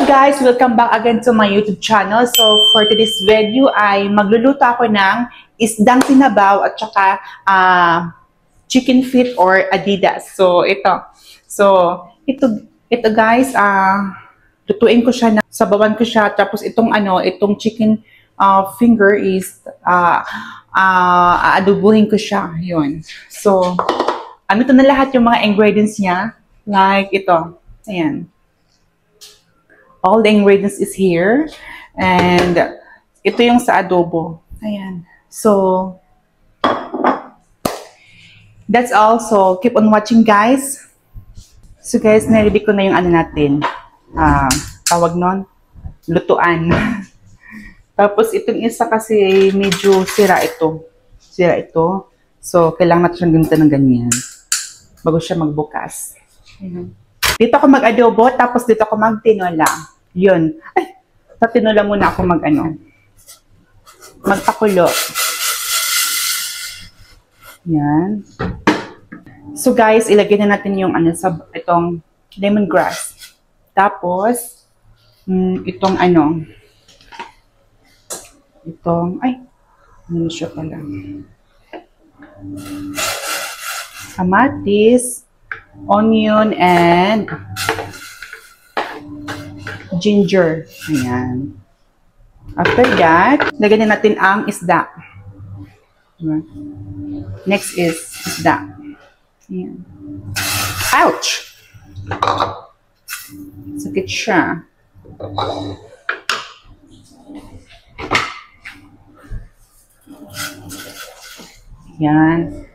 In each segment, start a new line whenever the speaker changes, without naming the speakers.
guys! Welcome back again to my YouTube channel. So, for today's video ay magluluto ako ng isdang sinabaw at saka chicken feet or adidas. So, ito. Ito guys, lutuin ko siya, sabawan ko siya. Tapos itong chicken finger is aadubuhin ko siya. Yun. So, ito na lahat yung mga ingredients niya. Like ito. Ayan. All the ingredients is here. And ito yung sa adobo. Ayan. So, that's all. So, keep on watching, guys. So, guys, narinig ko na yung natin. Tawag nun? Lutuan. Tapos, itong isa kasi medyo sira ito. Sira ito. So, kailangan natin siyang ganito ng ganyan. Bago siya magbukas. Ayan. Dito ako mag-adobo, tapos dito ako mag-tinola. Yun. Ay, sa tinola muna ako magpakulo. Yan. So guys, ilagay na natin yung itong lemongrass. Tapos, itong siya pala. Kamatis, onion, and ginger. Ayan. After that, lagyan na natin ang isda. Next is isda. Ayan. Ouch! Sakit siya. Ayan.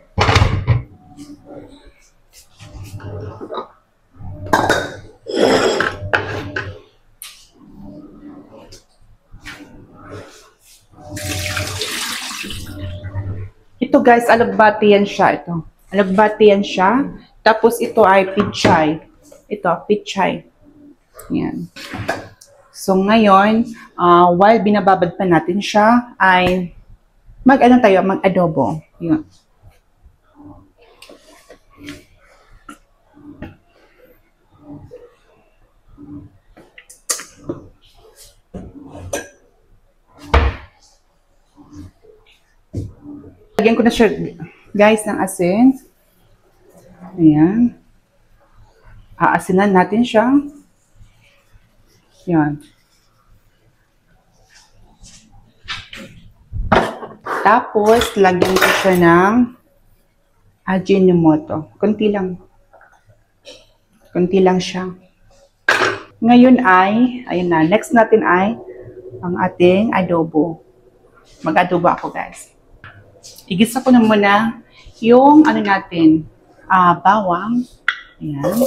Ito guys, alagbati yan siya. Ito. Alagbati yan siya. Tapos ito ay pichay. Ito, pichay. Yan. So ngayon, while binababad pa natin siya, ay mag-adobo. Yun. Lagyan ko na siya, guys, ng asin. Ayan. Aasinan natin siya. Ayan. Tapos, lagyan ko siya ng Ajinomoto. Konti lang. Konti lang siya. Ngayon ay, ayun na, next natin ay ang ating adobo. Mag-adobo ako, guys. Igisa ko na muna yung natin, bawang. Ayan.